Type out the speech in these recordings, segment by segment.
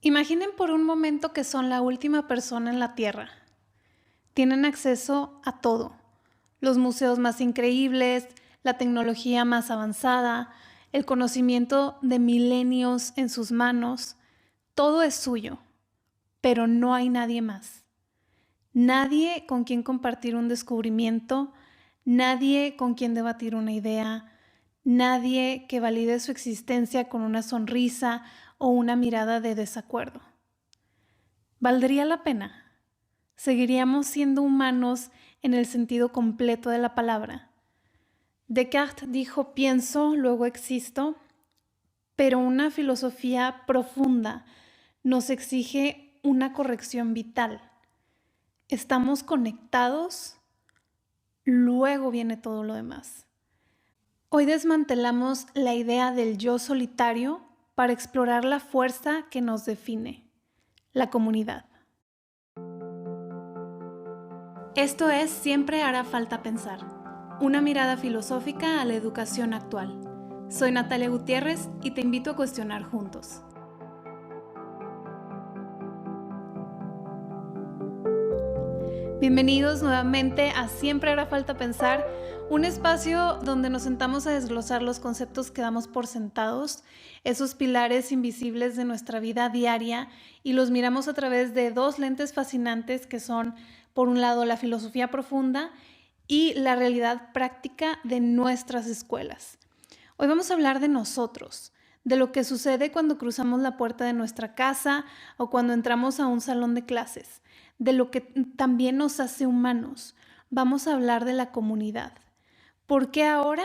Imaginen por un momento que son la última persona en la Tierra. Tienen acceso a todo. Los museos más increíbles, la tecnología más avanzada, el conocimiento de milenios en sus manos. Todo es suyo, pero no hay nadie más. Nadie con quien compartir un descubrimiento, nadie con quien debatir una idea, nadie que valide su existencia con una sonrisa o una mirada de desacuerdo. ¿Valdría la pena? ¿Seguiríamos siendo humanos en el sentido completo de la palabra? Descartes dijo pienso, luego existo, pero una filosofía profunda nos exige una corrección vital. Estamos conectados, luego viene todo lo demás. Hoy desmantelamos la idea del yo solitario para explorar la fuerza que nos define, la comunidad. Esto es Siempre hará falta pensar, una mirada filosófica a la educación actual. Soy Natalia Gutiérrez y te invito a cuestionar juntos. Bienvenidos nuevamente a Siempre hará falta pensar, un espacio donde nos sentamos a desglosar los conceptos que damos por sentados, esos pilares invisibles de nuestra vida diaria, y los miramos a través de dos lentes fascinantes que son, por un lado, la filosofía profunda y la realidad práctica de nuestras escuelas. Hoy vamos a hablar de nosotros, de lo que sucede cuando cruzamos la puerta de nuestra casa o cuando entramos a un salón de clases, de lo que también nos hace humanos. Vamos a hablar de la comunidad. ¿Por qué ahora?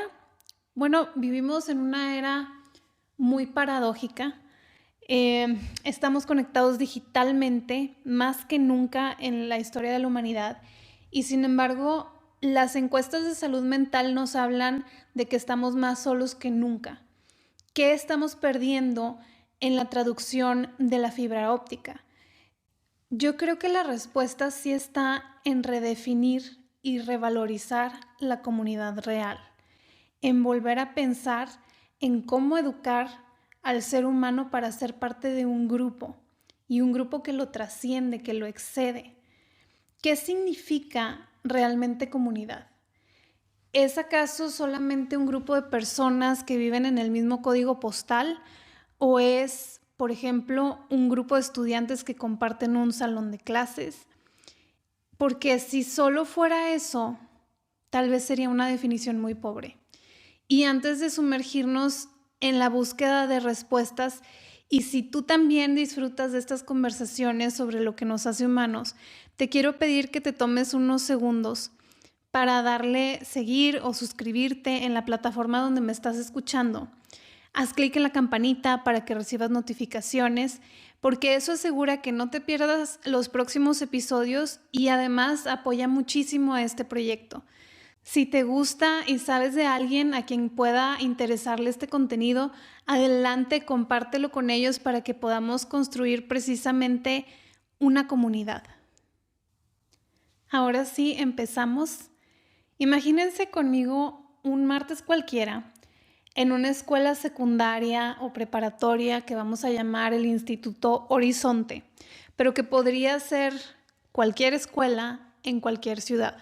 Bueno, vivimos en una era muy paradójica. Estamos conectados digitalmente más que nunca en la historia de la humanidad y sin embargo las encuestas de salud mental nos hablan de que estamos más solos que nunca. ¿Qué estamos perdiendo en la traducción de la fibra óptica? Yo creo que la respuesta sí está en redefinir y revalorizar la comunidad real, en volver a pensar en cómo educar al ser humano para ser parte de un grupo y un grupo que lo trasciende, que lo excede. ¿Qué significa realmente comunidad? ¿Es acaso solamente un grupo de personas que viven en el mismo código postal? ¿O es, por ejemplo, un grupo de estudiantes que comparten un salón de clases? Porque si solo fuera eso, tal vez sería una definición muy pobre. Y antes de sumergirnos en la búsqueda de respuestas, y si tú también disfrutas de estas conversaciones sobre lo que nos hace humanos, te quiero pedir que te tomes unos segundos para darle seguir o suscribirte en la plataforma donde me estás escuchando. Haz clic en la campanita para que recibas notificaciones, porque eso asegura que no te pierdas los próximos episodios y además apoya muchísimo a este proyecto. Si te gusta y sabes de alguien a quien pueda interesarle este contenido, adelante, compártelo con ellos para que podamos construir precisamente una comunidad. Ahora sí, empezamos. Imagínense conmigo un martes cualquiera en una escuela secundaria o preparatoria que vamos a llamar el Instituto Horizonte, pero que podría ser cualquier escuela en cualquier ciudad.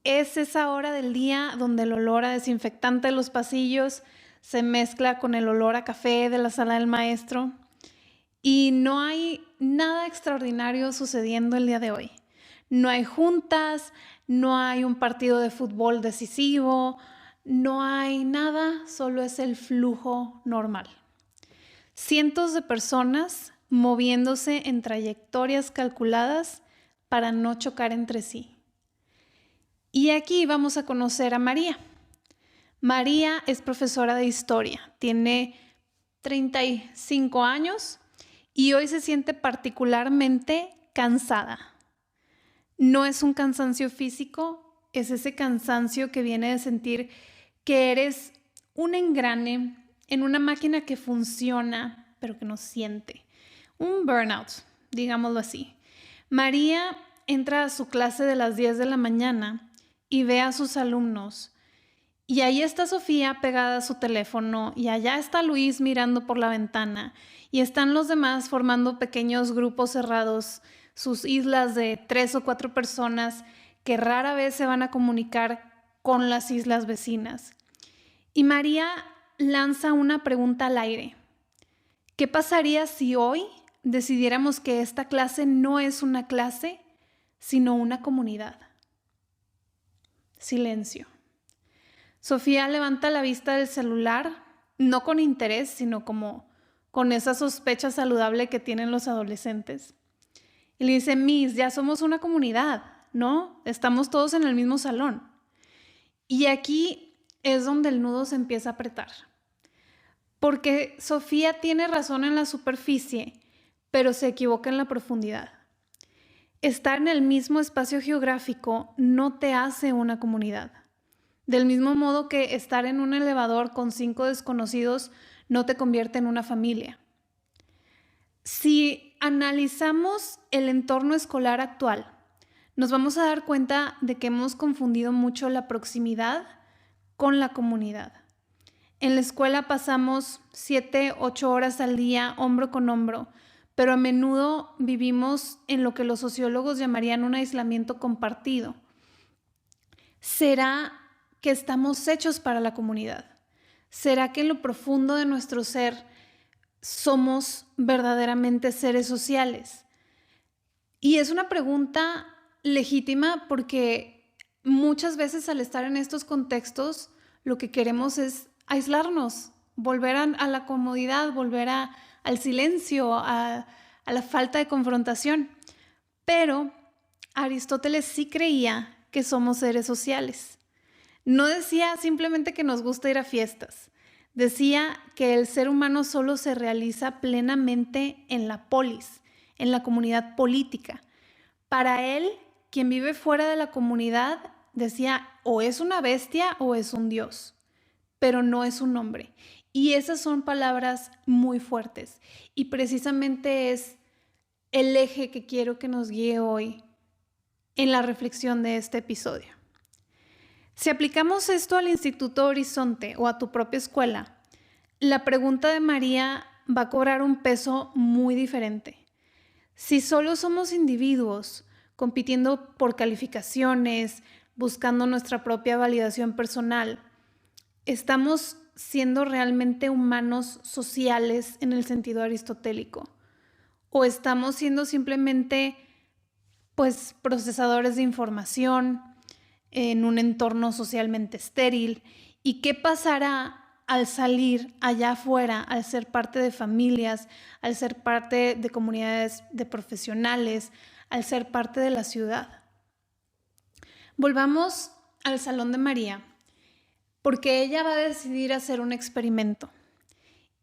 Es esa hora del día donde el olor a desinfectante de los pasillos se mezcla con el olor a café de la sala del maestro y no hay nada extraordinario sucediendo el día de hoy. No hay juntas, no hay un partido de fútbol decisivo, no hay nada, solo es el flujo normal. Cientos de personas moviéndose en trayectorias calculadas para no chocar entre sí. Y aquí vamos a conocer a María. María es profesora de historia, tiene 35 años y hoy se siente particularmente cansada. No es un cansancio físico, es ese cansancio que viene de sentir que eres un engrane en una máquina que funciona, pero que no siente. Un burnout, digámoslo así. María entra a su clase de las 10 de la mañana y ve a sus alumnos Y ahí está Sofía pegada a su teléfono y allá está Luis mirando por la ventana y están los demás formando pequeños grupos cerrados, sus islas de 3 o 4 personas que rara vez se van a comunicar con las islas vecinas. Y María lanza una pregunta al aire. ¿Qué pasaría si hoy decidiéramos que esta clase no es una clase, sino una comunidad? Silencio. Sofía levanta la vista del celular, no con interés, sino como con esa sospecha saludable que tienen los adolescentes. Y le dice, Miss, ya somos una comunidad, ¿no? Estamos todos en el mismo salón. Y aquí es donde el nudo se empieza a apretar. Porque Sofía tiene razón en la superficie, pero se equivoca en la profundidad. Estar en el mismo espacio geográfico no te hace una comunidad. Del mismo modo que estar en un elevador con 5 desconocidos no te convierte en una familia. Si analizamos el entorno escolar actual, nos vamos a dar cuenta de que hemos confundido mucho la proximidad con la comunidad. En la escuela pasamos 7, 8 horas al día, hombro con hombro, pero a menudo vivimos en lo que los sociólogos llamarían un aislamiento compartido. ¿Será que estamos hechos para la comunidad? ¿Será que en lo profundo de nuestro ser somos verdaderamente seres sociales? Y es una pregunta legítima porque muchas veces al estar en estos contextos lo que queremos es aislarnos, volver a la comodidad, volver al silencio, a la falta de confrontación. Pero Aristóteles sí creía que somos seres sociales. No decía simplemente que nos gusta ir a fiestas. Decía que el ser humano solo se realiza plenamente en la polis, en la comunidad política. Para él, quien vive fuera de la comunidad, decía, o es una bestia o es un dios, pero no es un hombre. Y esas son palabras muy fuertes. Y precisamente es el eje que quiero que nos guíe hoy en la reflexión de este episodio. Si aplicamos esto al Instituto Horizonte o a tu propia escuela, la pregunta de María va a cobrar un peso muy diferente. Si solo somos individuos compitiendo por calificaciones, buscando nuestra propia validación personal, ¿estamos siendo realmente humanos sociales en el sentido aristotélico? ¿O estamos siendo simplemente procesadores de información en un entorno socialmente estéril? ¿Y qué pasará al salir allá afuera, al ser parte de familias, al ser parte de comunidades de profesionales, al ser parte de la ciudad? Volvamos al salón de María, porque ella va a decidir hacer un experimento.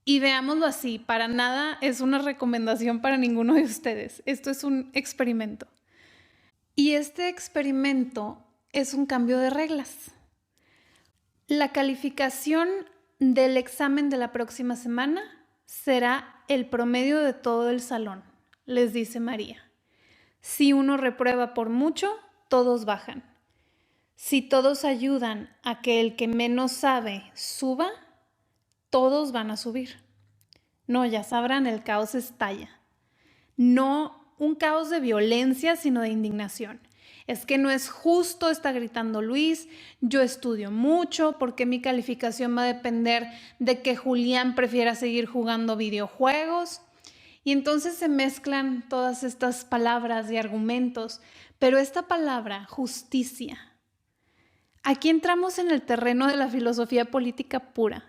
Y veámoslo así, para nada es una recomendación para ninguno de ustedes. Esto es un experimento. Y este experimento es un cambio de reglas. La calificación del examen de la próxima semana será el promedio de todo el salón, les dice María. Si uno reprueba por mucho, todos bajan. Si todos ayudan a que el que menos sabe suba, todos van a subir. No, ya sabrán, el caos estalla. No un caos de violencia, sino de indignación. Es que no es justo, está gritando Luis, yo estudio mucho, porque mi calificación va a depender de que Julián prefiera seguir jugando videojuegos. Y entonces se mezclan todas estas palabras y argumentos, pero esta palabra, justicia, aquí entramos en el terreno de la filosofía política pura.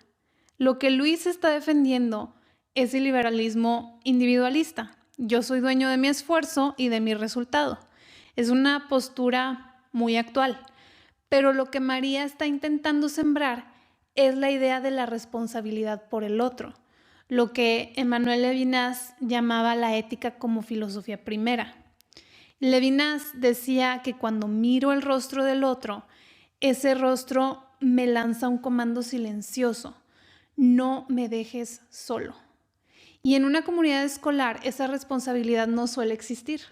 Lo que Luis está defendiendo es el liberalismo individualista. Yo soy dueño de mi esfuerzo y de mi resultado. Es una postura muy actual, pero lo que María está intentando sembrar es la idea de la responsabilidad por el otro, lo que Emmanuel Levinas llamaba la ética como filosofía primera. Levinas decía que cuando miro el rostro del otro, ese rostro me lanza un comando silencioso: no me dejes solo. Y en una comunidad escolar esa responsabilidad no suele existir.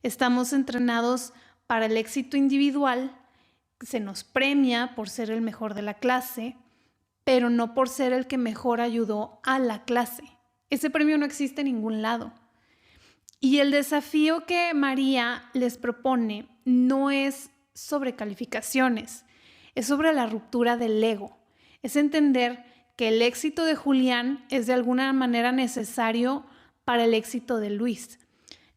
Estamos entrenados para el éxito individual se nos premia por ser el mejor de la clase, pero no por ser el que mejor ayudó a la clase. Ese premio no existe en ningún lado. Y el desafío que María les propone no es sobre calificaciones, es sobre la ruptura del ego. Es entender que el éxito de Julián es de alguna manera necesario para el éxito de Luis.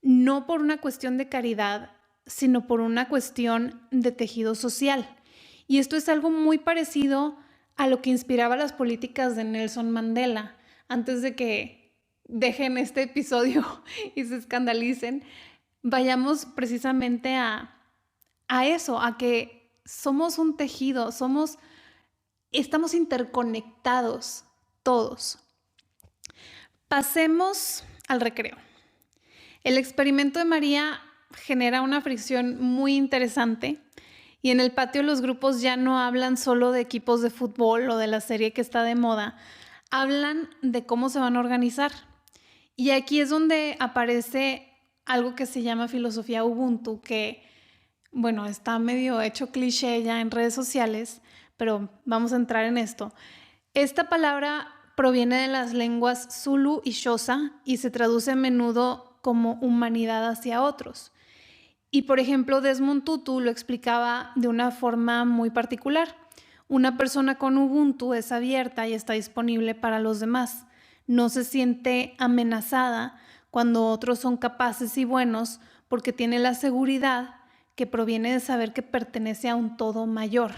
No por una cuestión de caridad, sino por una cuestión de tejido social. Y esto es algo muy parecido a lo que inspiraba las políticas de Nelson Mandela. Antes de que dejen este episodio y se escandalicen, vayamos precisamente a eso, a que somos un tejido, estamos interconectados todos. Pasemos al recreo. El experimento de María genera una fricción muy interesante y en el patio los grupos ya no hablan solo de equipos de fútbol o de la serie que está de moda, hablan de cómo se van a organizar. Y aquí es donde aparece algo que se llama filosofía Ubuntu, que, bueno, está medio hecho cliché ya en redes sociales, pero vamos a entrar en esto. Esta palabra proviene de las lenguas Zulu y Xhosa y se traduce a menudo como humanidad hacia otros. Y, por ejemplo, Desmond Tutu lo explicaba de una forma muy particular. Una persona con Ubuntu es abierta y está disponible para los demás. No se siente amenazada cuando otros son capaces y buenos porque tiene la seguridad que proviene de saber que pertenece a un todo mayor.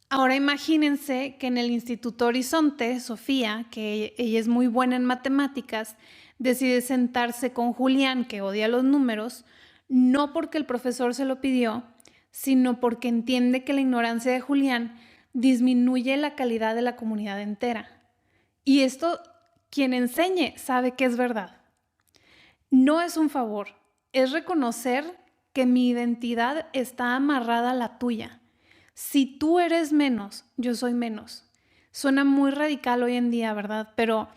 Ahora imagínense que en el Instituto Horizonte, Sofía, que ella es muy buena en matemáticas, decide sentarse con Julián, que odia los números, no porque el profesor se lo pidió, sino porque entiende que la ignorancia de Julián disminuye la calidad de la comunidad entera. Y esto, quien enseñe sabe que es verdad. No es un favor, es reconocer que mi identidad está amarrada a la tuya. Si tú eres menos, yo soy menos. Suena muy radical hoy en día, ¿verdad? Pero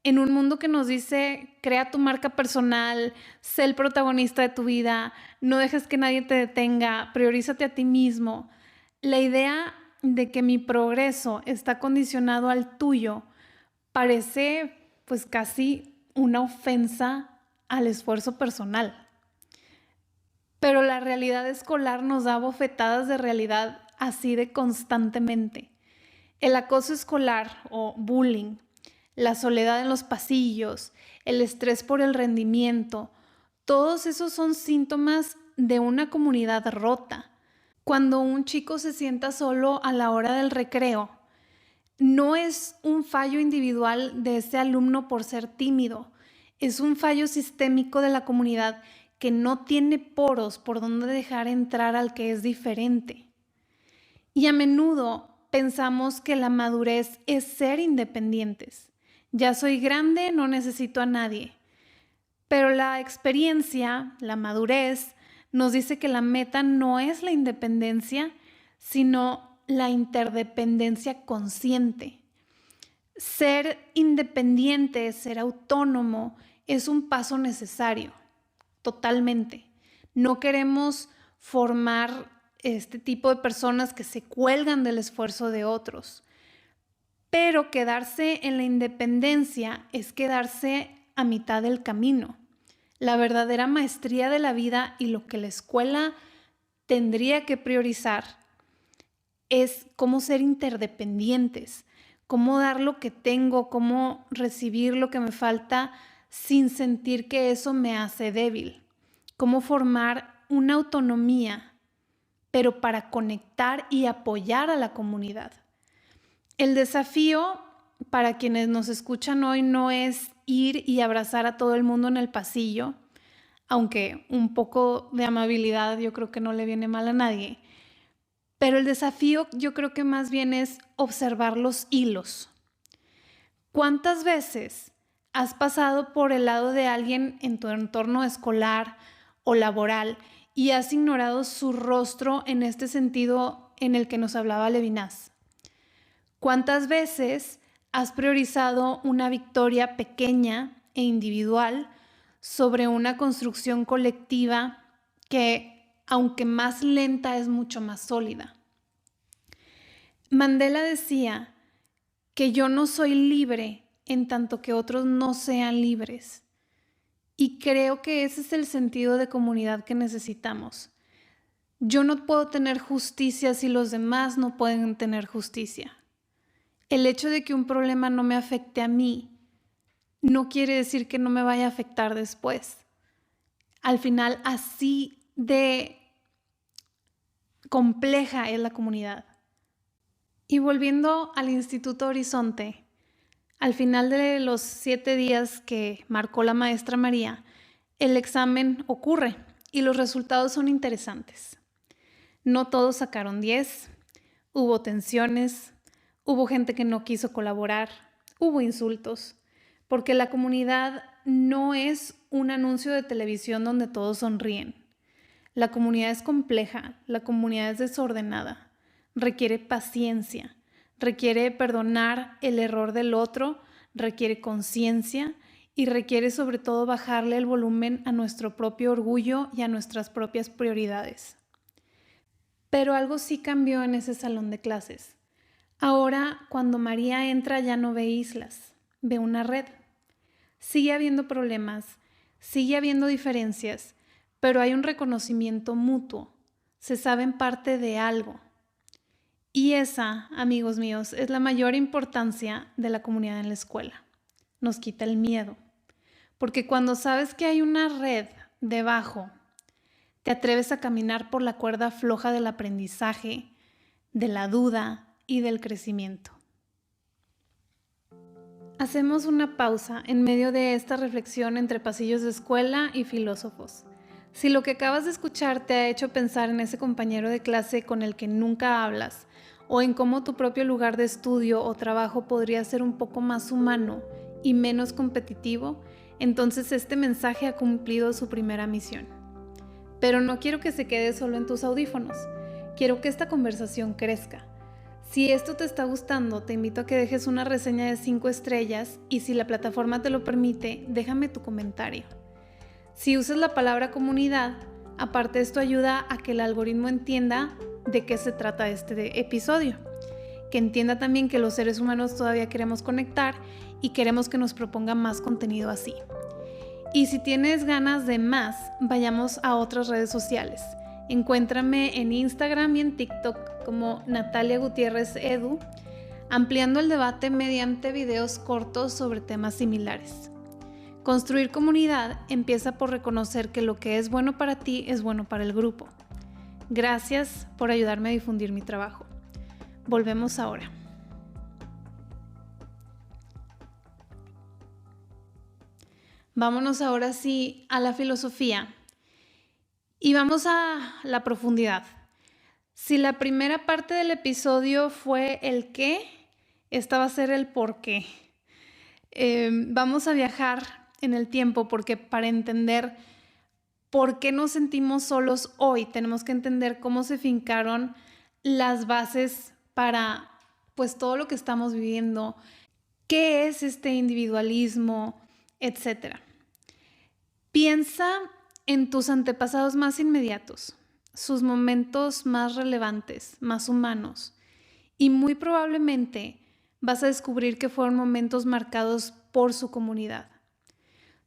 en un mundo que nos dice, crea tu marca personal, sé el protagonista de tu vida, no dejes que nadie te detenga, priorízate a ti mismo. La idea de que mi progreso está condicionado al tuyo parece pues casi una ofensa al esfuerzo personal. Pero la realidad escolar nos da bofetadas de realidad así de constantemente. El acoso escolar o bullying, la soledad en los pasillos, el estrés por el rendimiento, todos esos son síntomas de una comunidad rota. Cuando un chico se sienta solo a la hora del recreo, no es un fallo individual de ese alumno por ser tímido, es un fallo sistémico de la comunidad que no tiene poros por donde dejar entrar al que es diferente. Y a menudo pensamos que la madurez es ser independientes. Ya soy grande, no necesito a nadie. Pero la experiencia, la madurez, nos dice que la meta no es la independencia, sino la interdependencia consciente. Ser independiente, ser autónomo, es un paso necesario, totalmente. No queremos formar este tipo de personas que se cuelgan del esfuerzo de otros. Pero quedarse en la independencia es quedarse a mitad del camino. La verdadera maestría de la vida y lo que la escuela tendría que priorizar es cómo ser interdependientes, cómo dar lo que tengo, cómo recibir lo que me falta sin sentir que eso me hace débil, cómo formar una autonomía, pero para conectar y apoyar a la comunidad. El desafío para quienes nos escuchan hoy no es ir y abrazar a todo el mundo en el pasillo, aunque un poco de amabilidad yo creo que no le viene mal a nadie. Pero el desafío yo creo que más bien es observar los hilos. ¿Cuántas veces has pasado por el lado de alguien en tu entorno escolar o laboral y has ignorado su rostro en este sentido en el que nos hablaba Levinas? ¿Cuántas veces has priorizado una victoria pequeña e individual sobre una construcción colectiva que aunque más lenta, es mucho más sólida. Mandela decía que yo no soy libre en tanto que otros no sean libres. Y creo que ese es el sentido de comunidad que necesitamos. Yo no puedo tener justicia si los demás no pueden tener justicia. El hecho de que un problema no me afecte a mí no quiere decir que no me vaya a afectar después. Al final, así de compleja es la comunidad. Y volviendo al Instituto Horizonte, al final de los 7 días que marcó la maestra María, el examen ocurre y los resultados son interesantes. No todos sacaron 10, hubo tensiones, hubo gente que no quiso colaborar, hubo insultos, porque la comunidad no es un anuncio de televisión donde todos sonríen. La comunidad es compleja, la comunidad es desordenada, requiere paciencia, requiere perdonar el error del otro, requiere conciencia y requiere sobre todo bajarle el volumen a nuestro propio orgullo y a nuestras propias prioridades. Pero algo sí cambió en ese salón de clases. Ahora, cuando María entra, ya no ve islas, ve una red. Sigue habiendo problemas, sigue habiendo diferencias, pero hay un reconocimiento mutuo. Se saben parte de algo. Y esa, amigos míos, es la mayor importancia de la comunidad en la escuela. Nos quita el miedo. Porque cuando sabes que hay una red debajo, te atreves a caminar por la cuerda floja del aprendizaje, de la duda y del crecimiento. Hacemos una pausa en medio de esta reflexión entre pasillos de escuela y filósofos. Si lo que acabas de escuchar te ha hecho pensar en ese compañero de clase con el que nunca hablas, o en cómo tu propio lugar de estudio o trabajo podría ser un poco más humano y menos competitivo, entonces este mensaje ha cumplido su primera misión. Pero no quiero que se quede solo en tus audífonos. Quiero que esta conversación crezca. Si esto te está gustando, te invito a que dejes una reseña de 5 estrellas y si la plataforma te lo permite, déjame tu comentario. Si usas la palabra comunidad, aparte esto ayuda a que el algoritmo entienda de qué se trata este episodio, que entienda también que los seres humanos todavía queremos conectar y queremos que nos proponga más contenido así. Y si tienes ganas de más, vayamos a otras redes sociales. Encuéntrame en Instagram y en TikTok como Natalia Gutiérrez Edu, ampliando el debate mediante videos cortos sobre temas similares. Construir comunidad empieza por reconocer que lo que es bueno para ti es bueno para el grupo. Gracias por ayudarme a difundir mi trabajo. Volvemos ahora. Vámonos ahora sí a la filosofía y vamos a la profundidad. Si la primera parte del episodio fue el qué, esta va a ser el por qué. Vamos a viajar en el tiempo porque para entender por qué nos sentimos solos hoy, tenemos que entender cómo se fincaron las bases para pues todo lo que estamos viviendo, qué es este individualismo, etcétera. Piensa en tus antepasados más inmediatos, sus momentos más relevantes, más humanos, y muy probablemente vas a descubrir que fueron momentos marcados por su comunidad.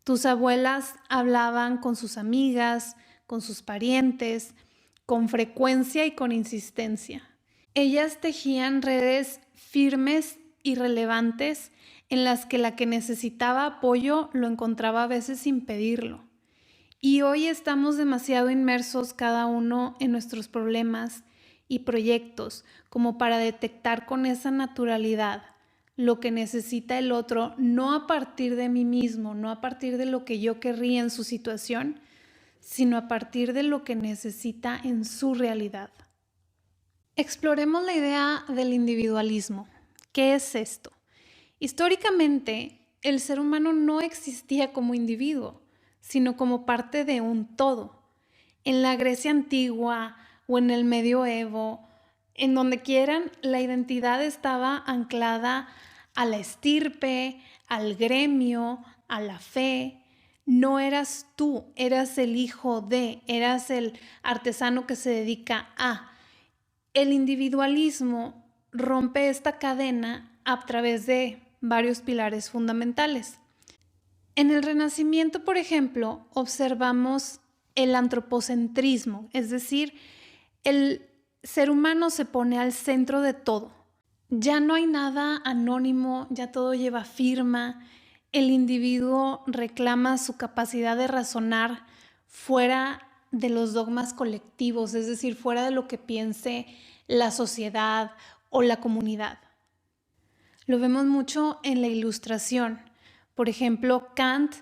Tus abuelas hablaban con sus amigas, con sus parientes, con frecuencia y con insistencia. Ellas tejían redes firmes y relevantes en las que la que necesitaba apoyo lo encontraba a veces sin pedirlo. Y hoy estamos demasiado inmersos cada uno en nuestros problemas y proyectos como para detectar con esa naturalidad lo que necesita el otro, no a partir de mí mismo, no a partir de lo que yo querría en su situación, sino a partir de lo que necesita en su realidad. Exploremos la idea del individualismo. ¿Qué es esto? Históricamente, el ser humano no existía como individuo, sino como parte de un todo. En la Grecia antigua o en el medioevo, en donde quieran, la identidad estaba anclada a la estirpe, al gremio, a la fe. no eras tú, eras el hijo de, eras el artesano que se dedica a. El individualismo rompe esta cadena a través de varios pilares fundamentales. En el Renacimiento, por ejemplo, observamos el antropocentrismo, es decir, el ser humano se pone al centro de todo. Ya no hay nada anónimo, ya todo lleva firma. El individuo reclama su capacidad de razonar fuera de los dogmas colectivos, es decir, fuera de lo que piense la sociedad o la comunidad. Lo vemos mucho en la Ilustración. Por ejemplo, Kant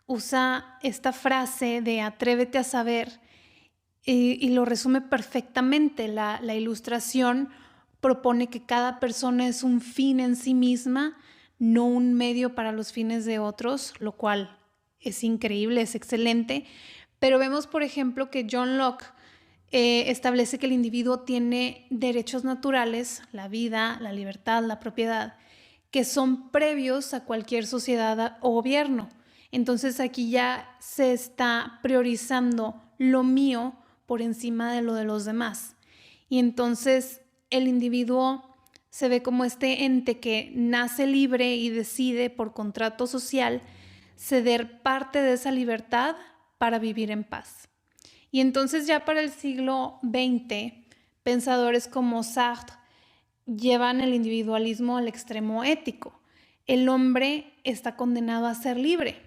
usa esta frase de atrévete a saber y lo resume perfectamente. La Ilustración propone que cada persona es un fin en sí misma, no un medio para los fines de otros, lo cual es increíble, es excelente. Pero vemos, por ejemplo, que John Locke establece que el individuo tiene derechos naturales, la vida, la libertad, la propiedad, que son previos a cualquier sociedad o gobierno. Entonces aquí ya se está priorizando lo mío por encima de lo de los demás. Y entonces el individuo se ve como este ente que nace libre y decide por contrato social ceder parte de esa libertad para vivir en paz. Y entonces ya para el siglo XX, pensadores como Sartre llevan el individualismo al extremo ético. El hombre está condenado a ser libre.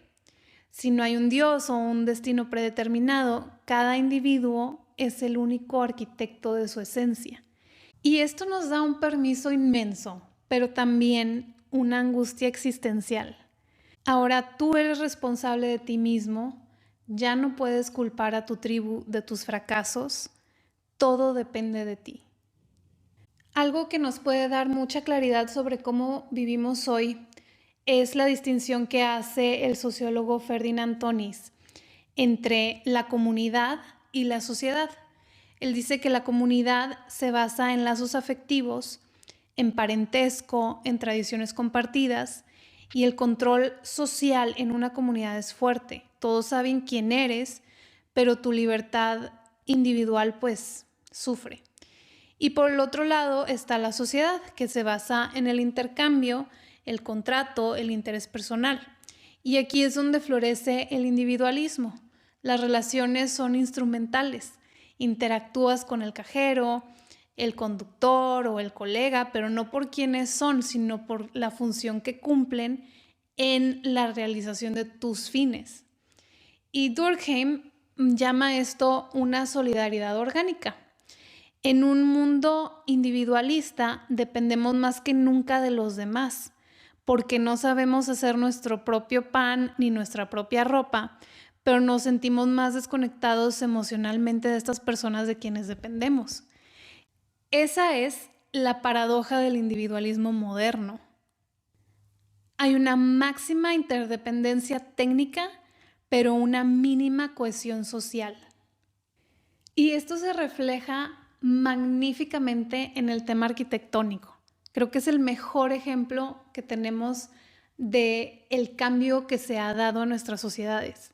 Si no hay un Dios o un destino predeterminado, cada individuo es el único arquitecto de su esencia. Y esto nos da un permiso inmenso, pero también una angustia existencial. Ahora tú eres responsable de ti mismo, ya no puedes culpar a tu tribu de tus fracasos, todo depende de ti. Algo que nos puede dar mucha claridad sobre cómo vivimos hoy es la distinción que hace el sociólogo Ferdinand Tönnies entre la comunidad y la sociedad. Él dice que la comunidad se basa en lazos afectivos, en parentesco, en tradiciones compartidas, y el control social en una comunidad es fuerte. Todos saben quién eres, pero tu libertad individual pues sufre. Y por el otro lado está la sociedad, que se basa en el intercambio, el contrato, el interés personal. Y aquí es donde florece el individualismo. Las relaciones son instrumentales. Interactúas con el cajero, el conductor o el colega, pero no por quiénes son, sino por la función que cumplen en la realización de tus fines. Y Durkheim llama esto una solidaridad orgánica. En un mundo individualista dependemos más que nunca de los demás, porque no sabemos hacer nuestro propio pan ni nuestra propia ropa, pero nos sentimos más desconectados emocionalmente de estas personas de quienes dependemos. Esa es la paradoja del individualismo moderno. Hay una máxima interdependencia técnica, pero una mínima cohesión social. Y esto se refleja magníficamente en el tema arquitectónico. Creo que es el mejor ejemplo que tenemos de el cambio que se ha dado a nuestras sociedades.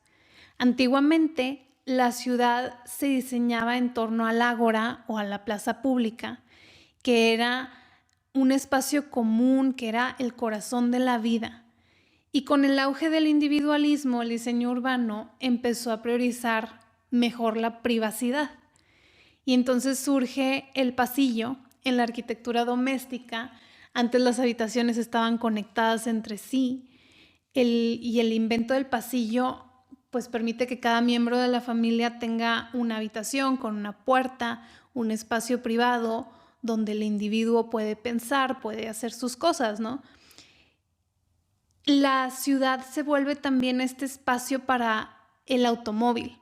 Antiguamente, la ciudad se diseñaba en torno al ágora o a la plaza pública, que era un espacio común, que era el corazón de la vida. Y con el auge del individualismo, el diseño urbano empezó a priorizar mejor la privacidad. Y entonces surge el pasillo en la arquitectura doméstica. Antes las habitaciones estaban conectadas entre sí y el invento del pasillo pues permite que cada miembro de la familia tenga una habitación con una puerta, un espacio privado donde el individuo puede pensar, puede hacer sus cosas, ¿no? La ciudad se vuelve también este espacio para el automóvil.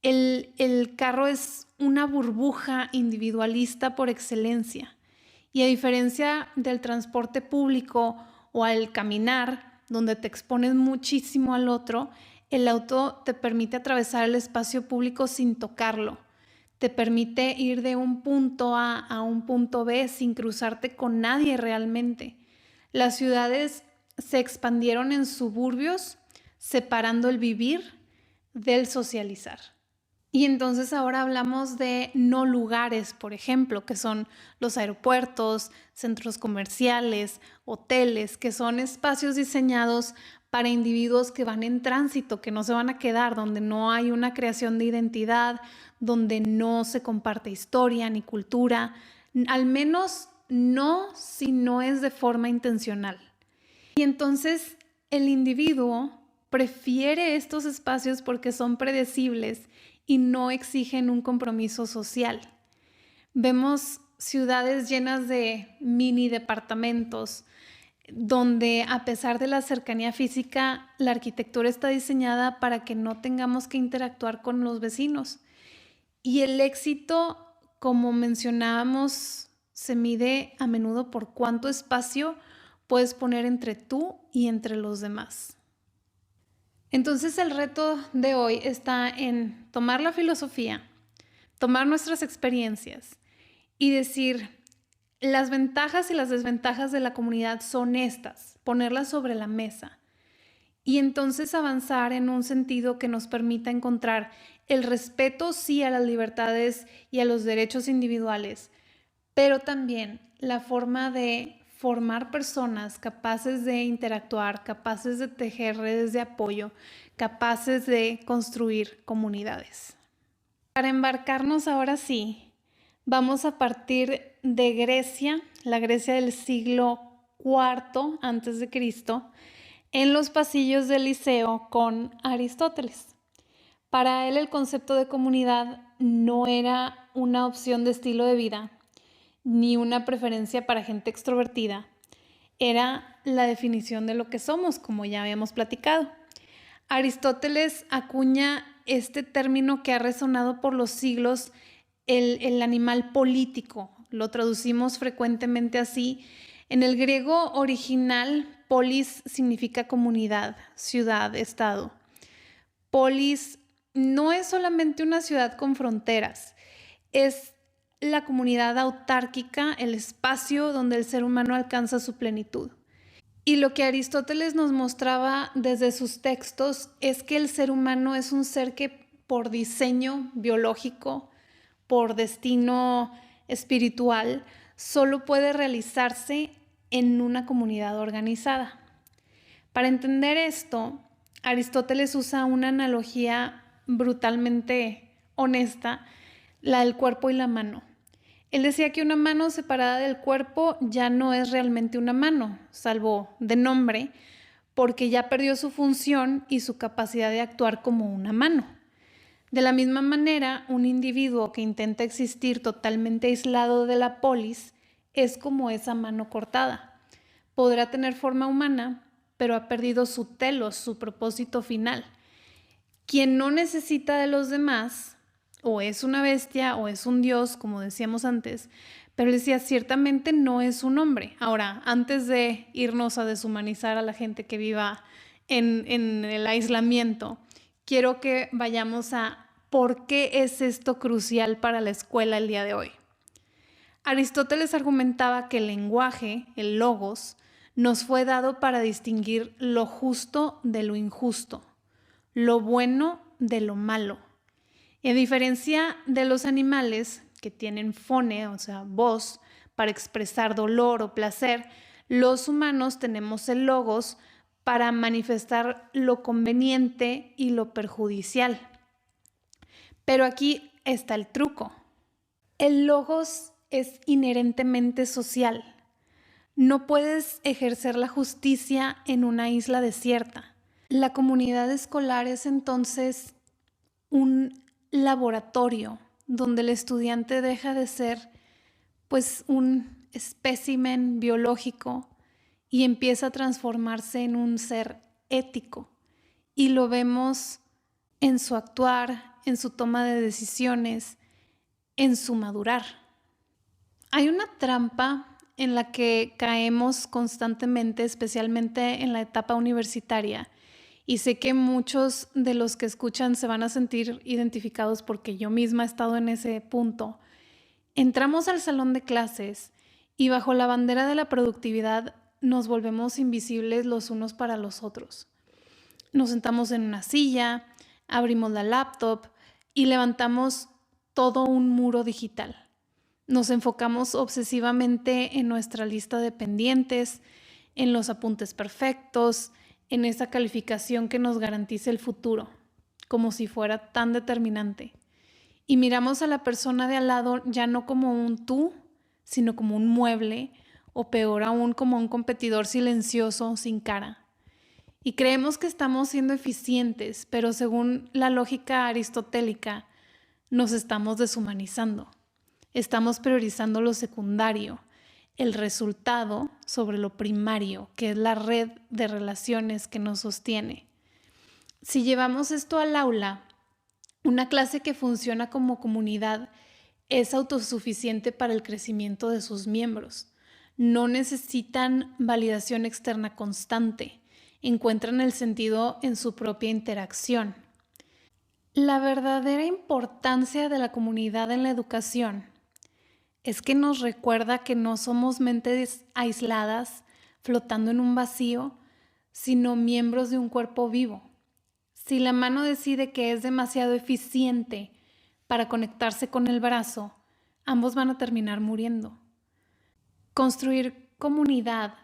El carro es una burbuja individualista por excelencia. Y a diferencia del transporte público o al caminar, donde te expones muchísimo al otro, el auto te permite atravesar el espacio público sin tocarlo. Te permite ir de un punto A a un punto B sin cruzarte con nadie realmente. Las ciudades se expandieron en suburbios separando el vivir del socializar. Y entonces ahora hablamos de no lugares, por ejemplo, que son los aeropuertos, centros comerciales, hoteles, que son espacios diseñados para individuos que van en tránsito, que no se van a quedar, donde no hay una creación de identidad, donde no se comparte historia ni cultura, al menos no si no es de forma intencional. Y entonces el individuo prefiere estos espacios porque son predecibles y no exigen un compromiso social. Vemos ciudades llenas de mini departamentos donde, a pesar de la cercanía física, la arquitectura está diseñada para que no tengamos que interactuar con los vecinos. Y el éxito, como mencionábamos, se mide a menudo por cuánto espacio puedes poner entre tú y entre los demás. Entonces el reto de hoy está en tomar la filosofía, tomar nuestras experiencias y decir, las ventajas y las desventajas de la comunidad son estas, ponerlas sobre la mesa y entonces avanzar en un sentido que nos permita encontrar el respeto sí a las libertades y a los derechos individuales, pero también la forma de formar personas capaces de interactuar, capaces de tejer redes de apoyo, capaces de construir comunidades. Para embarcarnos ahora sí, vamos a partir de Grecia, la Grecia del siglo IV a.C., en los pasillos del Liceo con Aristóteles. Para él el concepto de comunidad no era una opción de estilo de vida, ni una preferencia para gente extrovertida. Era la definición de lo que somos, como ya habíamos platicado. Aristóteles acuña este término que ha resonado por los siglos, el animal político. Lo traducimos frecuentemente así. En el griego original, polis significa comunidad, ciudad, estado. Polis no es solamente una ciudad con fronteras, es la comunidad autárquica, el espacio donde el ser humano alcanza su plenitud. Y lo que Aristóteles nos mostraba desde sus textos es que el ser humano es un ser que por diseño biológico, por destino espiritual, solo puede realizarse en una comunidad organizada. Para entender esto, Aristóteles usa una analogía brutalmente honesta, la del cuerpo y la mano. Él decía que una mano separada del cuerpo ya no es realmente una mano, salvo de nombre, porque ya perdió su función y su capacidad de actuar como una mano. De la misma manera, un individuo que intenta existir totalmente aislado de la polis es como esa mano cortada. Podrá tener forma humana, pero ha perdido su telos, su propósito final. Quien no necesita de los demás, o es una bestia o es un dios, como decíamos antes, pero él decía, ciertamente no es un hombre. Ahora, antes de irnos a deshumanizar a la gente que viva en el aislamiento, quiero que vayamos a por qué es esto crucial para la escuela el día de hoy. Aristóteles argumentaba que el lenguaje, el logos, nos fue dado para distinguir lo justo de lo injusto, lo bueno de lo malo. Y a diferencia de los animales que tienen fone, o sea, voz, para expresar dolor o placer, los humanos tenemos el logos para manifestar lo conveniente y lo perjudicial. Pero aquí está el truco. El logos es inherentemente social. No puedes ejercer la justicia en una isla desierta. La comunidad escolar es entonces un laboratorio donde el estudiante deja de ser pues un espécimen biológico y empieza a transformarse en un ser ético. Y lo vemos en su actuar, en su toma de decisiones, en su madurar. Hay una trampa en la que caemos constantemente, especialmente en la etapa universitaria, y sé que muchos de los que escuchan se van a sentir identificados porque yo misma he estado en ese punto. Entramos al salón de clases y bajo la bandera de la productividad nos volvemos invisibles los unos para los otros. nos sentamos en una silla, abrimos la laptop y levantamos todo un muro digital. Nos enfocamos obsesivamente en nuestra lista de pendientes, en los apuntes perfectos, en esa calificación que nos garantice el futuro, como si fuera tan determinante. Y miramos a la persona de al lado ya no como un tú, sino como un mueble, o peor aún, como un competidor silencioso sin cara. Y creemos que estamos siendo eficientes, pero según la lógica aristotélica, nos estamos deshumanizando. Estamos priorizando lo secundario, el resultado sobre lo primario, que es la red de relaciones que nos sostiene. Si llevamos esto al aula, una clase que funciona como comunidad es autosuficiente para el crecimiento de sus miembros. No necesitan validación externa constante. Encuentran el sentido en su propia interacción. La verdadera importancia de la comunidad en la educación es que nos recuerda que no somos mentes aisladas flotando en un vacío, sino miembros de un cuerpo vivo. Si la mano decide que es demasiado eficiente para conectarse con el brazo, ambos van a terminar muriendo. Construir comunidad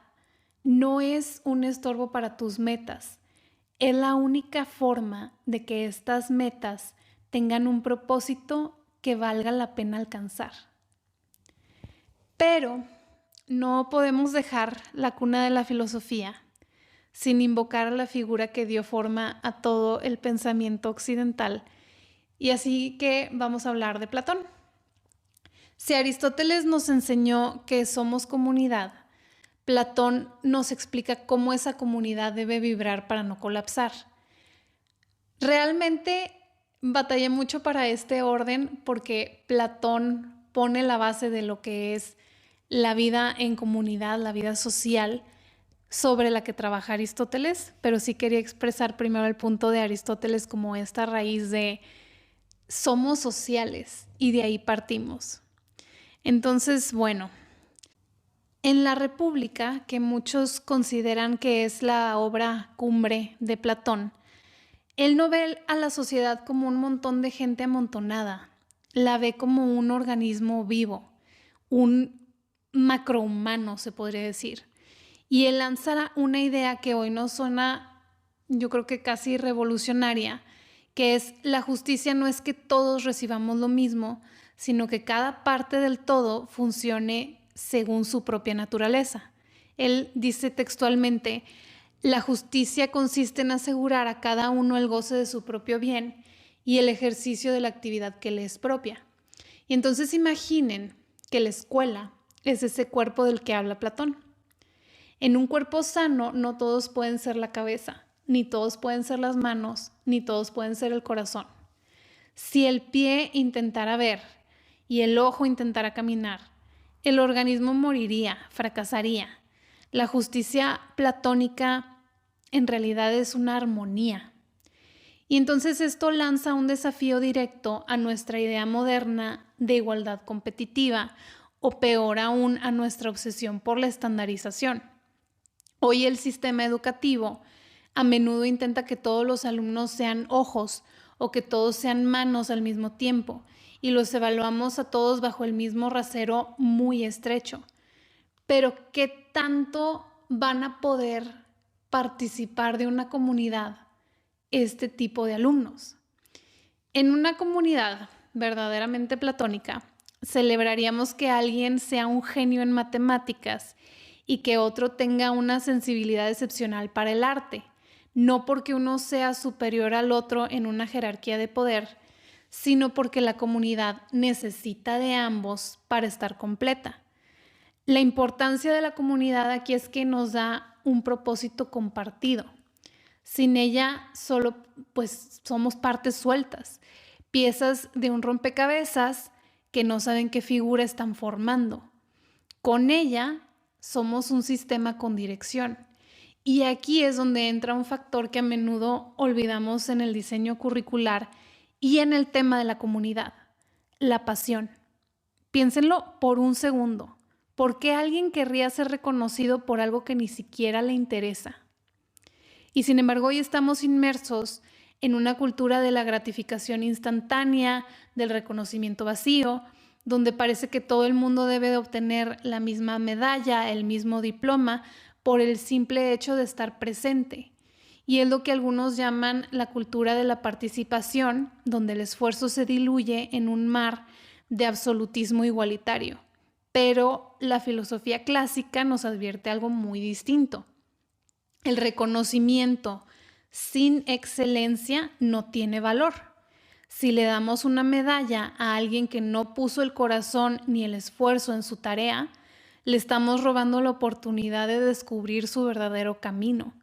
no es un estorbo para tus metas. Es la única forma de que estas metas tengan un propósito que valga la pena alcanzar. Pero no podemos dejar la cuna de la filosofía sin invocar a la figura que dio forma a todo el pensamiento occidental. Y así que vamos a hablar de Platón. Si Aristóteles nos enseñó que somos comunidad, Platón nos explica cómo esa comunidad debe vibrar para no colapsar. Realmente batallé mucho para este orden porque Platón pone la base de lo que es la vida en comunidad, la vida social, sobre la que trabaja Aristóteles, pero sí quería expresar primero el punto de Aristóteles como esta raíz de somos sociales y de ahí partimos. Entonces, bueno, en La República, que muchos consideran que es la obra cumbre de Platón, él no ve a la sociedad como un montón de gente amontonada, la ve como un organismo vivo, un macrohumano, se podría decir. Y él lanza una idea que hoy nos suena, yo creo que casi revolucionaria, que es la justicia no es que todos recibamos lo mismo, sino que cada parte del todo funcione según su propia naturaleza. Él dice textualmente, la justicia consiste en asegurar a cada uno el goce de su propio bien y el ejercicio de la actividad que le es propia. Y entonces imaginen que la escuela es ese cuerpo del que habla Platón. En un cuerpo sano no todos pueden ser la cabeza, ni todos pueden ser las manos, ni todos pueden ser el corazón. Si el pie intentara ver y el ojo intentara caminar, el organismo moriría, fracasaría. La justicia platónica en realidad es una armonía. Y entonces esto lanza un desafío directo a nuestra idea moderna de igualdad competitiva, o peor aún, a nuestra obsesión por la estandarización. Hoy el sistema educativo a menudo intenta que todos los alumnos sean ojos o que todos sean manos al mismo tiempo y los evaluamos a todos bajo el mismo rasero muy estrecho. Pero ¿qué tanto van a poder participar de una comunidad este tipo de alumnos? En una comunidad verdaderamente platónica, celebraríamos que alguien sea un genio en matemáticas y que otro tenga una sensibilidad excepcional para el arte, no porque uno sea superior al otro en una jerarquía de poder, sino porque la comunidad necesita de ambos para estar completa. La importancia de la comunidad aquí es que nos da un propósito compartido. Sin ella solo pues somos partes sueltas, piezas de un rompecabezas que no saben qué figura están formando. Con ella somos un sistema con dirección. Y aquí es donde entra un factor que a menudo olvidamos en el diseño curricular y en el tema de la comunidad, la pasión. Piénsenlo por un segundo. ¿Por qué alguien querría ser reconocido por algo que ni siquiera le interesa? Y sin embargo, hoy estamos inmersos en una cultura de la gratificación instantánea, del reconocimiento vacío, donde parece que todo el mundo debe de obtener la misma medalla, el mismo diploma, por el simple hecho de estar presente. Y es lo que algunos llaman la cultura de la participación, donde el esfuerzo se diluye en un mar de absolutismo igualitario. Pero la filosofía clásica nos advierte algo muy distinto. El reconocimiento sin excelencia no tiene valor. Si le damos una medalla a alguien que no puso el corazón ni el esfuerzo en su tarea, le estamos robando la oportunidad de descubrir su verdadero camino.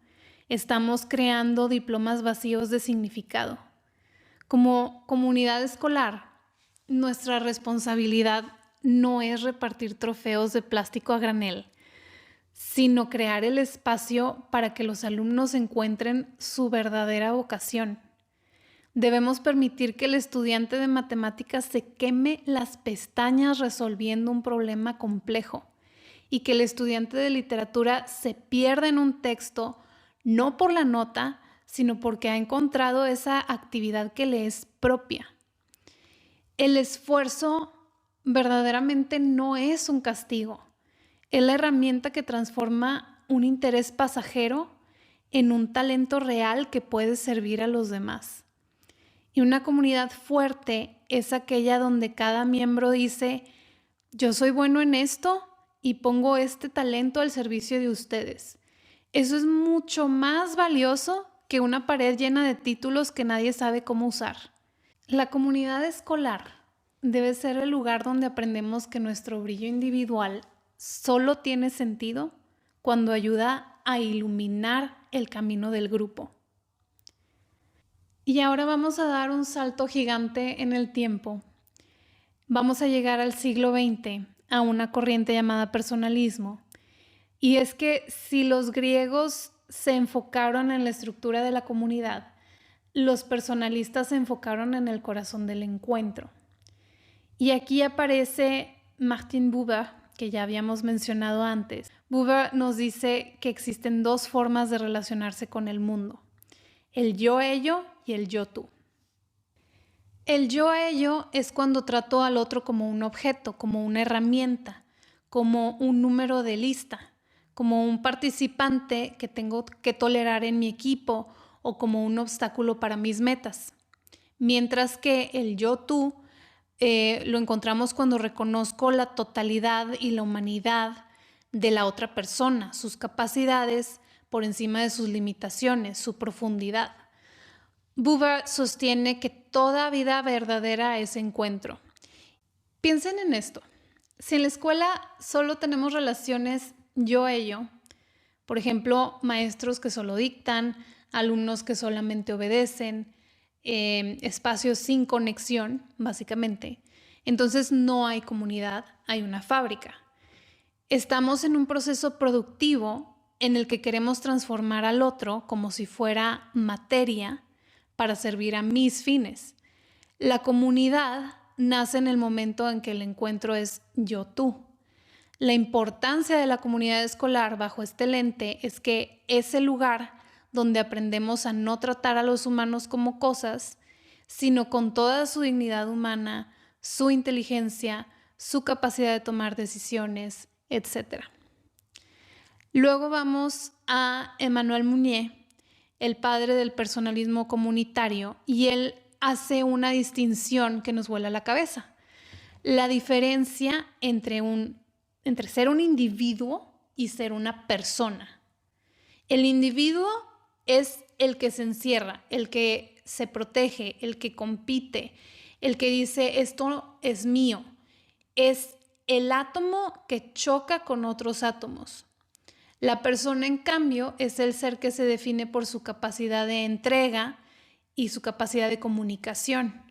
Estamos creando diplomas vacíos de significado. Como comunidad escolar, nuestra responsabilidad no es repartir trofeos de plástico a granel, sino crear el espacio para que los alumnos encuentren su verdadera vocación. Debemos permitir que el estudiante de matemáticas se queme las pestañas resolviendo un problema complejo y que el estudiante de literatura se pierda en un texto no por la nota, sino porque ha encontrado esa actividad que le es propia. El esfuerzo verdaderamente no es un castigo. Es la herramienta que transforma un interés pasajero en un talento real que puede servir a los demás. Y una comunidad fuerte es aquella donde cada miembro dice: yo soy bueno en esto y pongo este talento al servicio de ustedes. Eso es mucho más valioso que una pared llena de títulos que nadie sabe cómo usar. La comunidad escolar debe ser el lugar donde aprendemos que nuestro brillo individual solo tiene sentido cuando ayuda a iluminar el camino del grupo. Y ahora vamos a dar un salto gigante en el tiempo. Vamos a llegar al siglo XX, a una corriente llamada personalismo. Y es que si los griegos se enfocaron en la estructura de la comunidad, los personalistas se enfocaron en el corazón del encuentro. Y aquí aparece Martin Buber, que ya habíamos mencionado antes. Buber nos dice que existen dos formas de relacionarse con el mundo: el yo-ello y el yo-tú. El yo-ello es cuando trato al otro como un objeto, como una herramienta, como un número de lista, como un participante que tengo que tolerar en mi equipo o como un obstáculo para mis metas. Mientras que el yo-tú lo encontramos cuando reconozco la totalidad y la humanidad de la otra persona, sus capacidades por encima de sus limitaciones, su profundidad. Buber sostiene que toda vida verdadera es encuentro. Piensen en esto. Si en la escuela solo tenemos relaciones yo-ello, por ejemplo, maestros que solo dictan, alumnos que solamente obedecen, espacios sin conexión, básicamente, entonces no hay comunidad, hay una fábrica. Estamos en un proceso productivo en el que queremos transformar al otro como si fuera materia para servir a mis fines. La comunidad nace en el momento en que el encuentro es yo-tú. La importancia de la comunidad escolar bajo este lente es que es el lugar donde aprendemos a no tratar a los humanos como cosas, sino con toda su dignidad humana, su inteligencia, su capacidad de tomar decisiones, etc. Luego vamos a Emmanuel Mounier, el padre del personalismo comunitario, y él hace una distinción que nos vuela la cabeza. La diferencia entre ser un individuo y ser una persona. El individuo es el que se encierra, el que se protege, el que compite, el que dice esto es mío. Es el átomo que choca con otros átomos. La persona, en cambio, es el ser que se define por su capacidad de entrega y su capacidad de comunicación.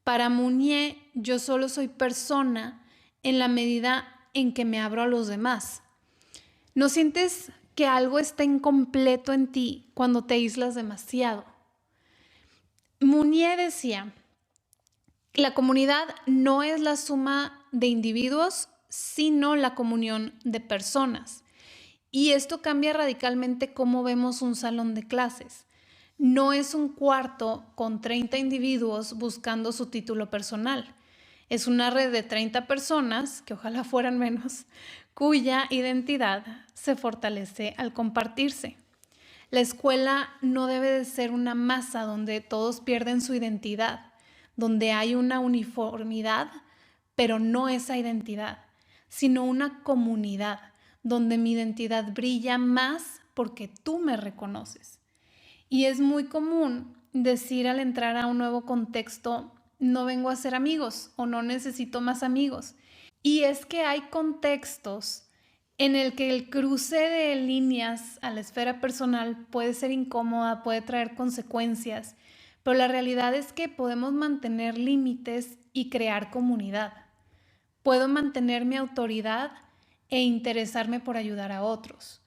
Para Mounier, yo solo soy persona en la medida en que me abro a los demás. ¿No sientes que algo está incompleto en ti cuando te aíslas demasiado? Mounier decía: la comunidad no es la suma de individuos, sino la comunión de personas. Y esto cambia radicalmente cómo vemos un salón de clases. No es un cuarto con 30 individuos buscando su título personal. Es una red de 30 personas, que ojalá fueran menos, cuya identidad se fortalece al compartirse. La escuela no debe de ser una masa donde todos pierden su identidad, donde hay una uniformidad, pero no esa identidad, sino una comunidad, donde mi identidad brilla más porque tú me reconoces. Y es muy común decir al entrar a un nuevo contexto, no vengo a ser amigos o no necesito más amigos. Y es que hay contextos en el que el cruce de líneas a la esfera personal puede ser incómoda, puede traer consecuencias, pero la realidad es que podemos mantener límites y crear comunidad. Puedo mantener mi autoridad e interesarme por ayudar a otros.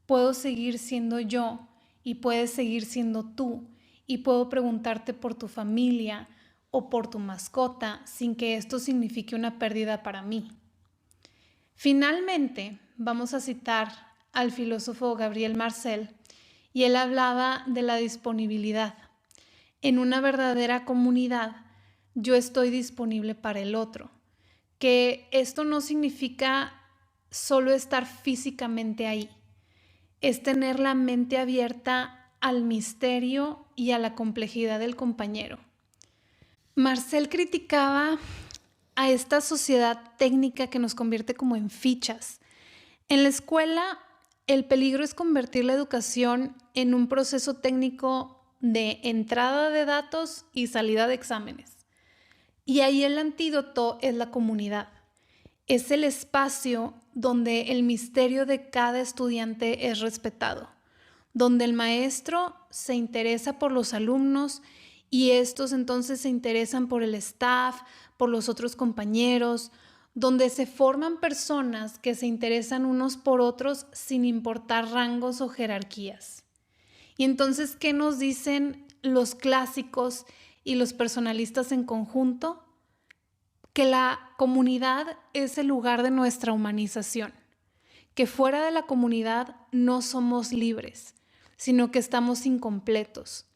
Puedo seguir siendo yo y puedes seguir siendo tú, y puedo preguntarte por tu familia o por tu mascota sin que esto signifique una pérdida para mí. Finalmente, vamos a citar al filósofo Gabriel Marcel, y él hablaba de la disponibilidad. En una verdadera comunidad, yo estoy disponible para el otro, que esto no significa solo estar físicamente ahí, es tener la mente abierta al misterio y a la complejidad del compañero. Marcel criticaba a esta sociedad técnica que nos convierte como en fichas. En la escuela, el peligro es convertir la educación en un proceso técnico de entrada de datos y salida de exámenes. Y ahí el antídoto es la comunidad. Es el espacio donde el misterio de cada estudiante es respetado, donde el maestro se interesa por los alumnos y estos entonces se interesan por el staff, por los otros compañeros, donde se forman personas que se interesan unos por otros sin importar rangos o jerarquías. Y entonces, ¿qué nos dicen los clásicos y los personalistas en conjunto? Que la comunidad es el lugar de nuestra humanización, que fuera de la comunidad no somos libres, sino que estamos incompletos.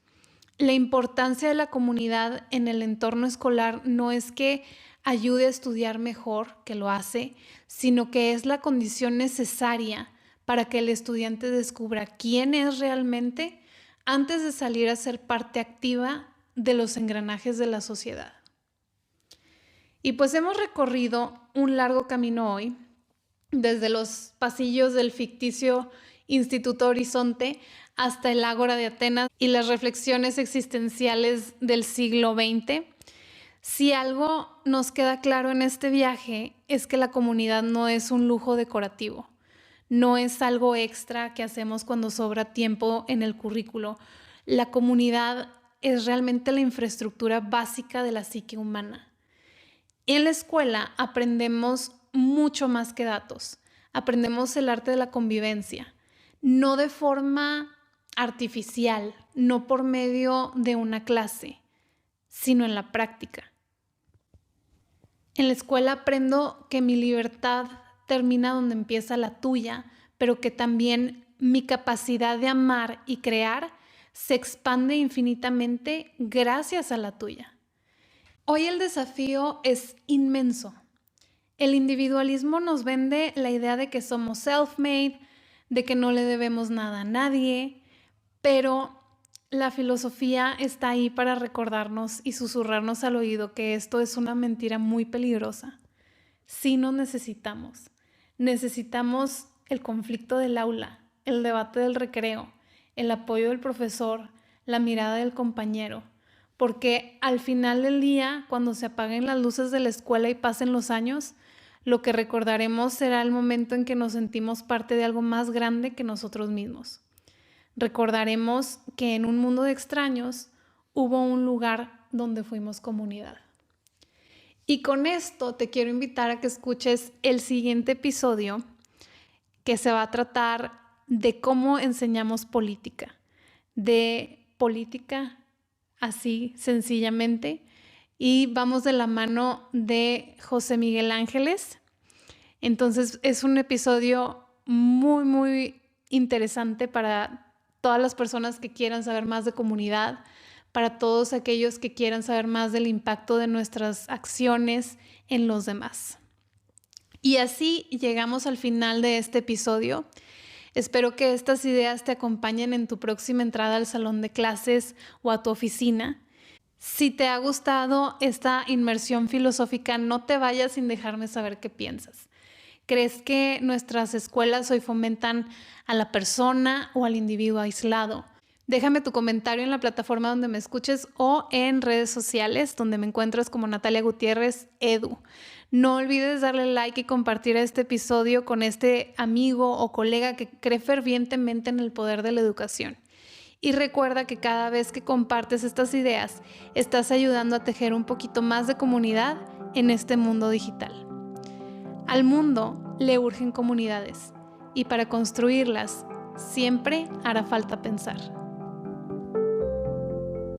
La importancia de la comunidad en el entorno escolar no es que ayude a estudiar mejor, que lo hace, sino que es la condición necesaria para que el estudiante descubra quién es realmente antes de salir a ser parte activa de los engranajes de la sociedad. Y pues hemos recorrido un largo camino hoy, desde los pasillos del ficticio Instituto Horizonte hasta el Ágora de Atenas y las reflexiones existenciales del siglo XX. Si algo nos queda claro en este viaje es que la comunidad no es un lujo decorativo, no es algo extra que hacemos cuando sobra tiempo en el currículo. La comunidad es realmente la infraestructura básica de la psique humana. En la escuela aprendemos mucho más que datos, aprendemos el arte de la convivencia, no de forma artificial, no por medio de una clase, sino en la práctica. En la escuela aprendo que mi libertad termina donde empieza la tuya, pero que también mi capacidad de amar y crear se expande infinitamente gracias a la tuya. Hoy el desafío es inmenso. El individualismo nos vende la idea de que somos self-made, de que no le debemos nada a nadie, pero la filosofía está ahí para recordarnos y susurrarnos al oído que esto es una mentira muy peligrosa. Sí nos necesitamos. Necesitamos el conflicto del aula, el debate del recreo, el apoyo del profesor, la mirada del compañero. Porque al final del día, cuando se apaguen las luces de la escuela y pasen los años, lo que recordaremos será el momento en que nos sentimos parte de algo más grande que nosotros mismos. Recordaremos que en un mundo de extraños hubo un lugar donde fuimos comunidad. Y con esto te quiero invitar a que escuches el siguiente episodio, que se va a tratar de cómo enseñamos política, de política así sencillamente, y vamos de la mano de José Miguel Ángeles. Entonces es un episodio muy, muy interesante para todas las personas que quieran saber más de comunidad, para todos aquellos que quieran saber más del impacto de nuestras acciones en los demás. Y así llegamos al final de este episodio. Espero que estas ideas te acompañen en tu próxima entrada al salón de clases o a tu oficina. Si te ha gustado esta inmersión filosófica, no te vayas sin dejarme saber qué piensas. ¿Crees que nuestras escuelas hoy fomentan a la persona o al individuo aislado? Déjame tu comentario en la plataforma donde me escuches o en redes sociales donde me encuentras como Natalia Gutiérrez Edu. No olvides darle like y compartir este episodio con este amigo o colega que cree fervientemente en el poder de la educación. Y recuerda que cada vez que compartes estas ideas, estás ayudando a tejer un poquito más de comunidad en este mundo digital. Al mundo le urgen comunidades y para construirlas siempre hará falta pensar.